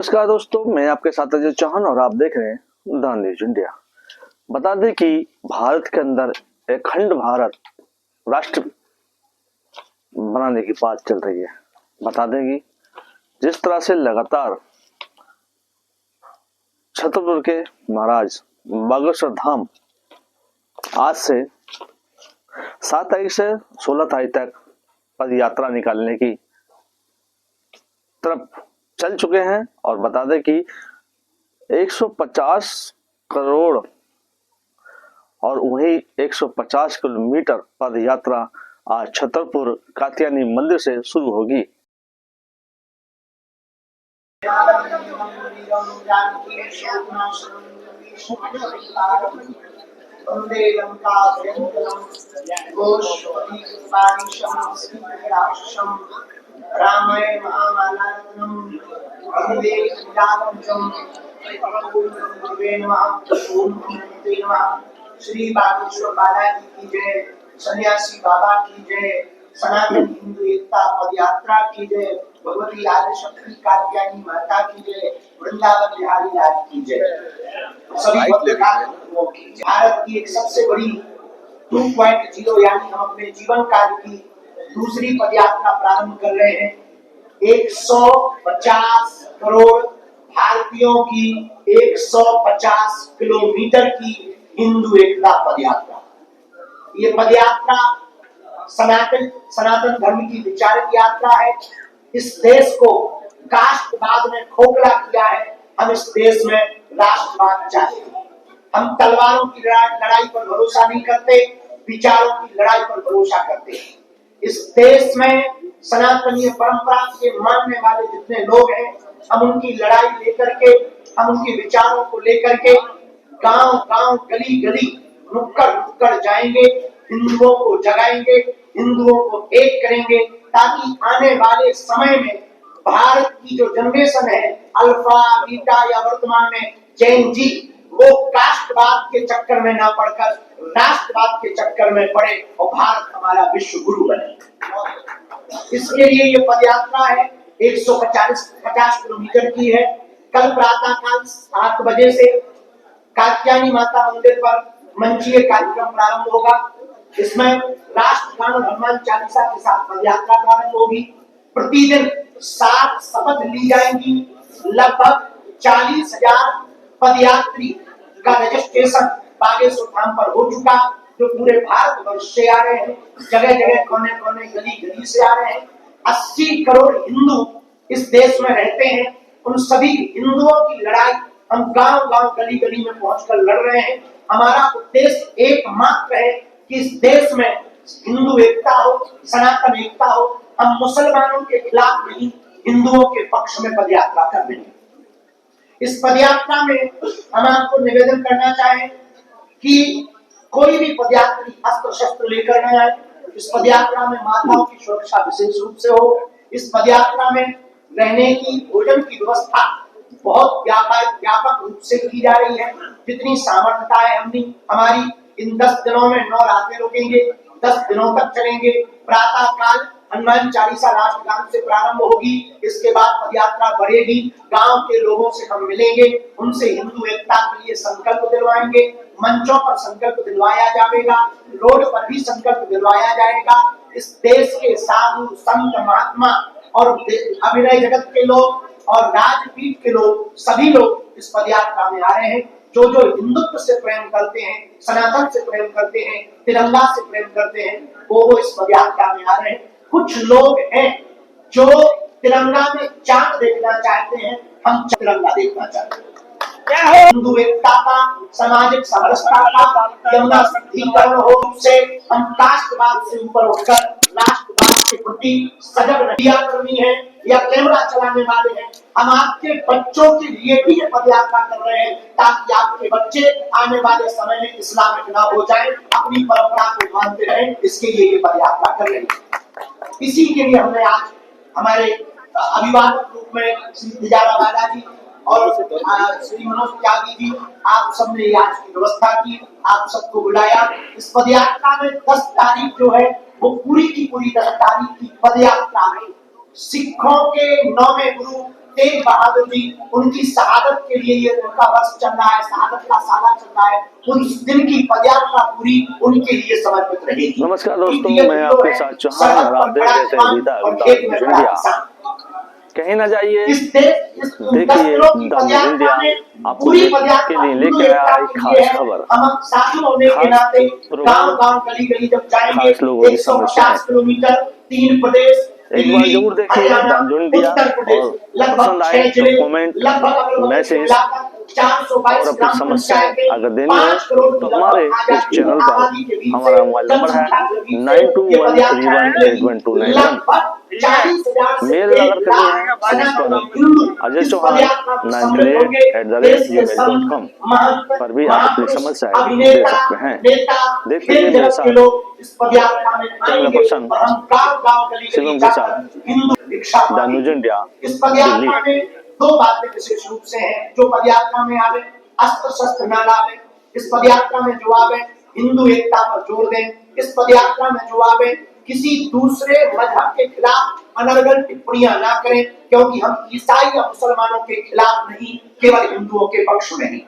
नमस्कार दोस्तों, मैं आपके साथ अजय चौहान और आप देख रहे हैं द न्यूज इंडिया। बता दें कि भारत के अंदर एक खंड भारत राष्ट्र बनाने की बात चल रही है। बता दें कि जिस तरह से लगातार छतरपुर के महाराज बागेश्वर धाम आज से 7 तारीख से 16 तारीख तक पद यात्रा निकालने की तरफ चल चुके हैं और बता दें कि 150 करोड़ और वही 150 किलोमीटर पद यात्रा आज छतरपुर कात्यायनी मंदिर से शुरू होगी। रामायण महामालात्मम वंदे विराजम श्री बागेश्वर बालाजी की जय, सन्यासी बाबा की जय, सनातन हिंदू एकता पद यात्रा की जय, भगवती आदिशक्ति कात्यायनी माता की जय, वृंदावन बिहारी लाल की जय। सभी पत्रकारों की भारत की एक सबसे बड़ी 2.0 यानी हम अपने जीवन काल की दूसरी पदयात्रा प्रारंभ कर रहे हैं। 150 करोड़ भारतीयों की 150 किलोमीटर की हिंदू एकता पदयात्रा। ये पदयात्रा सनातन धर्म की विचारक यात्रा है। इस देश को कास्टवाद ने खोखला किया है। हम इस देश में राष्ट्रवाद चाहते हैं। हम तलवारों की लड़ाई पर भरोसा नहीं करते, विचारों की लड़ाई पर भरोसा करते हैं। इस देश में सनातनीय परंपरा के मानने वाले जितने लोग हैं, हम उनकी लड़ाई लेकर के, हम उनके विचारों को लेकर के गांव गांव गली गली नुक्कड़ नुक्कड़ जाएंगे, हिंदुओं को जगाएंगे, हिंदुओं को एक करेंगे, ताकि आने वाले समय में भारत की जो जनरेशन है, अल्फा बीटा या वर्तमान में जैन जी, वो कास्टवाद के चक्कर में ना पड़कर राष्ट्रवाद के चक्कर में पड़े और भारत हमारा विश्व गुरु बने। इसके लिए ये पदयात्रा है, 150 किलोमीटर की है। कल प्रातः काल 7 बजे से कात्यायनी माता मंदिर पर मंचीय कार्यक्रम प्रारंभ होगा। इसमें राष्ट्रगान और हनुमान चालीसा के साथ पदयात्रा प्रारंभ होगी। प्रतिदिन 7 शपथ ली जाएंगी। लगभग 40,000 पदयात्री का रजिस्ट्रेशन बागेश्वर धाम पर हो चुका, जो पूरे भारत वर्ष से आ रहे हैं, जगह जगह कोने कोने गली गली से आ रहे हैं। 80 करोड़ हिंदू इस देश में रहते हैं। उन सभी हिंदुओं की लड़ाई हम गांव गांव गली गली में पहुंचकर लड़ रहे हैं। हमारा उद्देश्य एकमात्र है कि इस देश में हिंदू एकता हो, सनातन एकता हो। हम मुसलमानों के खिलाफ नहीं, हिंदुओं के पक्ष में पदयात्रा कर रहे हैं। इस पदयात्रा में हम आपको निवेदन करना चाहें कि कोई भी पदयात्री अस्त्र शस्त्र लेकर न आए। इस पदयात्रा में माताओं की सुरक्षा विशेष रूप से हो। इस पदयात्रा में रहने की, भोजन की व्यवस्था बहुत व्यापक रूप से की जा रही है। जितनी सामर्थ्यता है हमारी इन 10 दिनों में 9 रातें रुकेंगे, 10 दिनों तक चलेंगे। प्रातः काल हनुमान चालीसा राष्ट्रगान से प्रारंभ होगी। इसके बाद पदयात्रा बढ़ेगी। गांव के लोगों से हम मिलेंगे, उनसे हिंदू एकता के लिए संकल्प दिलवाएंगे। मंचों पर संकल्प दिलवाया जाएगा, रोड पर भी संकल्प दिलवाया जाएगा। इस देश के साधु संत महात्मा और अभिनय जगत के लोग और राजपीठ के लोग, सभी लोग इस पदयात्रा में आ रहे हैं। जो जो हिंदुत्व से प्रेम करते हैं, सनातन से प्रेम करते हैं, तिरंगा से प्रेम करते हैं, वो इस पदयात्रा में आ रहे हैं। कुछ लोग हैं जो तिरंगा में चांद देखना चाहते हैं, हम तिरंगा देखना चाहते हैं। हिंदू एकता का, सामाजिक समरसता का, यमुना शुद्धिकरण हो से हम कास्टवाद से ऊपर उठकर राष्ट्रवाद के प्रति सजग मीडिया कर्मी है या कैमरा चलाने वाले हैं, हम आपके बच्चों के लिए भी ये पदयात्रा कर रहे हैं, ताकि आपके बच्चे आने वाले समय में इस्लामिक ना हो जाएं, अपनी परंपरा को मानते रहें। इसके लिए ये पदयात्रा कर रहे हैं। इसी के लिए हमने आज हमारे अभिभावक रूप में श्री तिजारा बालाजी और श्री मनोज त्यागी जी, आप सबने आज की व्यवस्था की, आप सबको बुलाया। इस पदयात्रा में 10 तारीख जो है वो पूरी की पूरी 10 तारीख की पदयात्रा है। सिखों के 9वें गुरु तेग बहादुर जी, उनकी शहादत के लिए ये उनका वर्ष चल रहा है, शहादत का साला चल रहा है, उस दिन की पदयात्रा पूरी उनके लिए समर्पित रहेगी। नमस्कार दोस्तों, मैं आपके साथ चौहान और आप देख रहे थे गीता इंडिया। कहीं ना जाइए, देखिए द न्यूज इंडिया आपको के लिए लेके आया एक खास खबर, खास प्रोग्राम, खास लोगों की समस्याएं। तीन प्रदेश, एक बार जरूर देखिए द न्यूज इंडिया और पसंद आए तो कमेंट, मैसेज और अपनी समस्याएं अगर देनी हो तो हमारे इस चैनल पर हमारा मोबाइल नंबर है 9213181291। मेल अगर करनी है तो इस पर अजय चौहान 938@gmail.com पर भी आप अपनी समस्याएं दे सकते हैं। देखते हैं मेरे साथ कैमरा पर्सन शिवम के साथ द न्यूज इंडिया दिल्ली। दो बातें विशेष रूप से हैं जो पदयात्रा में आवे, अस्त्र शस्त्र न लावे। इस पदयात्रा में जो आवे हिंदू एकता पर जोर दें। इस पदयात्रा में जो आवे किसी दूसरे मजहब के खिलाफ अनर्गल टिप्पणियां ना करें, क्योंकि हम ईसाई या मुसलमानों के खिलाफ नहीं, केवल हिंदुओं के पक्ष में ही।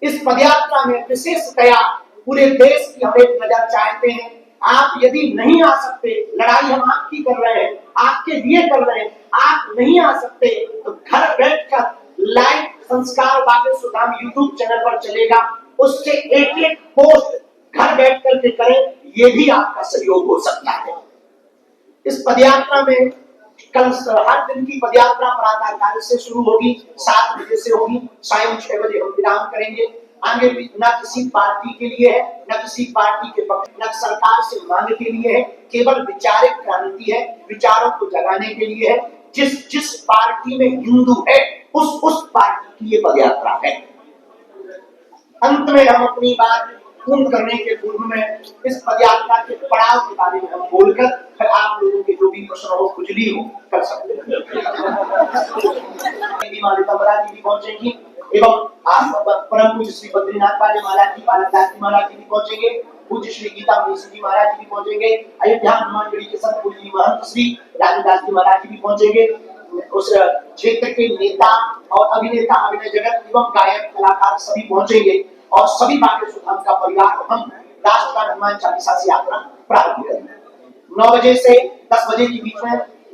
इस पदयात्रा में विशेषतया पूरे देश की हम एक नजर चाहते हैं। आप यदि नहीं आ सकते, लड़ाई हम आपकी कर रहे हैं, आपके लिए कर रहे हैं, आप नहीं आ सकते तो घर बैठकर लाइव संस्कार बातें सुधाम यूट्यूब चैनल पर चलेगा, उससे एक एक पोस्ट घर बैठ करके करें, ये भी आपका सहयोग हो सकता है। इस पदयात्रा में कल हर दिन की पदयात्रा प्रातः काल से शुरू होगी, 7 बजे से होगी, सायं 6 बजे हम विराम करेंगे। आगे भी न किसी पार्टी के लिए है, न किसी पार्टी के पक्ष, न सरकार से मांग के लिए है, केवल विचारिक क्रांति है, विचारों को जगाने के लिए है। जिस पार्टी में हिंदू है उस पार्टी की ये पदयात्रा है। अंत में हम अपनी बात पूर्ण करने के पूर्व में इस पदयात्रा के पड़ाव के बारे में हम बोलकर फिर आप लोगों के जो भी प्रश्न हो, खुजली हो, कर सकते हैं। महाराज जी भी पहुंचेंगी एवं आप परम पूज्य श्री बद्रीनाथ पाल महाराज जी, बालकदास जी महाराज जी भी पहुंचेंगे, पूज्य श्री गीता जी महाराज जी भी पहुंचेंगे, अयोध्या हनुमानगढ़ी के संत पूज्य महंत श्री राजदास जी महाराज जी भी पहुंचेंगे। उस क्षेत्र के नेता और अभिनेता, अभिनय जगत एवं गायक कलाकार सभी पहुंचेंगे और सभी बातें सुधाम का परिवार हम राष्ट्रगान हनुमान चालीसा से यात्रा प्रारंभ करेंगे। 9 बजे से 10 बजे के बीच में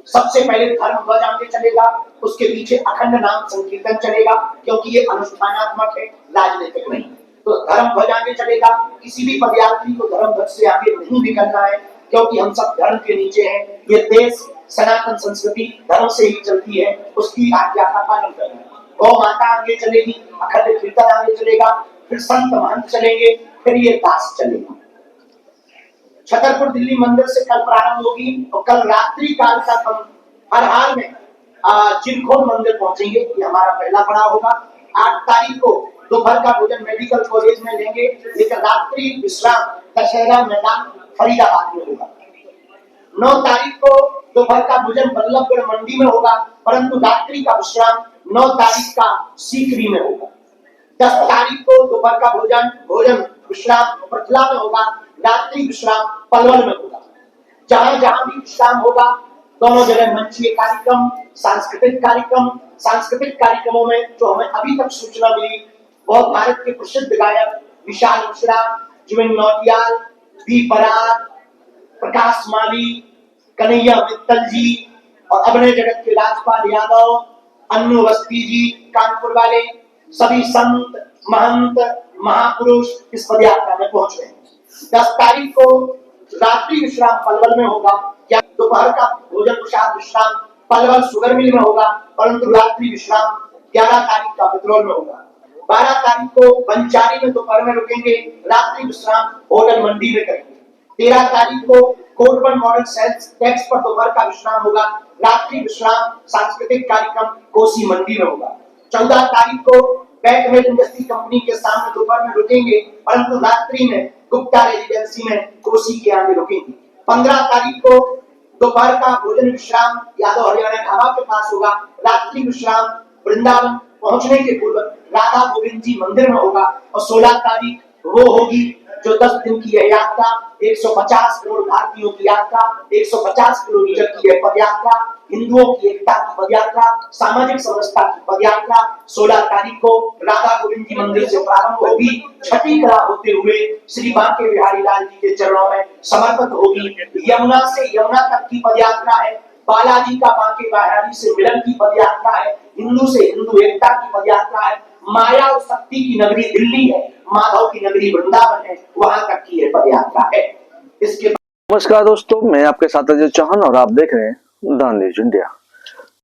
सबसे पहले धर्म ध्वज आगे चलेगा, उसके पीछे अखंड नाम संकीर्तन चलेगा, क्योंकि ये अनुष्ठानात्मक है, राजनीतिक नहीं। तो धर्म ध्वज आगे चलेगा। किसी भी पदयात्री को धर्म ध्वज से आगे नहीं निकलना है, क्योंकि हम सब धर्म के नीचे हैं। ये देश सनातन संस्कृति धर्म से ही चलती है, उसकी आज्ञा का पालन करना है। गौ माता आगे चलेगी, अखंड कीर्तन आगे चलेगा, फिर संत महंत चलेंगे, फिर ये दास चलेगा। छतरपुर दिल्ली मंदिर से कल प्रारंभ होगी और कल रात्रि काल तक हम हर हाल में चिरखोर मंदिर पहुंचेंगे। ये हमारा पहला पड़ाव होगा। 8 तारीख को दोपहर का भोजन मेडिकल कॉलेज में लेंगे, लेकिन रात्रि विश्राम दशहरा मैदान फरीदाबाद में होगा। 9 तारीख को दोपहर का भोजन बल्लभगढ़ मंडी में होगा, परंतु रात्रि का विश्राम 9 तारीख का सीकरी में होगा। 10 तारीख को दोपहर का भोजन विश्राम पटला में होगा, रात्रि विश्राम पलवल में होगा। जहां जहां भी विश्राम होगा, दोनों जगह मंचीय कार्यक्रम, सांस्कृतिक कार्यक्रमों में जो हमें अभी तक सूचना मिली, वह भारत के प्रसिद्ध गायक विशाल मिश्रा, जुबिन नौटियाल, बी बरार, प्रकाश माली, कन्हैया मित्तल जी और अभिनय जगत के राजपाल यादव, अन्नू अवस्थी जी, कानपुर वाले सभी संत महंत महापुरुष इस पदयात्रा में पहुंच रहे हैं। 10 तारीख को रात्रि विश्राम पलवल में होगा, या दोपहर का भोजन प्रसाद विश्राम पलवल शुगर मिल में होगा, परंतु रात्रि विश्राम 11 तारीख का विद्रोह में होगा। 12 तारीख को बंचारी में दोपहर में रुकेंगे, रात्रि विश्राम होटल मंडी में करेंगे। 13 तारीख को कोटबन मॉडल सेल्स टैक्स पर दोपहर का विश्राम होगा, रात्रि विश्राम सांस्कृतिक कार्यक्रम कोसी मंडी में होगा। 14 तारीख को बैटमेल इंडस्ट्री कंपनी के सामने दोपहर में रुकेंगे, परंतु रात्रि में गुप्ता रेजिडेंसी में कोसी के आगे रुकेंगे। 15 तारीख को दोपहर का भोजन विश्राम यादव हरियाणा ढाबा के पास होगा, रात्रि विश्राम वृंदावन पहुंचने के पूर्व राधा गोविंद जी मंदिर में होगा। और 16 तारीख वो होगी जो 10 दिन की यह यात्रा, 150 करोड़ भारतीयों की यात्रा, 150 किलोमीटर की यह पदयात्रा, हिंदुओं की एकता की पदयात्रा, सामाजिक समरसता की पदयात्रा 16 तारीख को राधा गोविंद जी मंदिर से प्रारंभ होगी, छठी कला होते हुए श्री बांके बिहारी लाल जी के चरणों में समर्पित होगी। यमुना से यमुना तक की पदयात्रा है, बालाजी का बांके बिहारी से मिलन की पदयात्रा है, हिंदू से हिंदू एकता की पदयात्रा है, माया और शक्ति की नगरी दिल्ली है, माधव की नगरी वृंदावन है, वहां तक की यह पदयात्रा है। इसके नमस्कार दोस्तों, मैं आपके साथ अजय चौहान और आप देख रहे हैं द न्यूज इंडिया।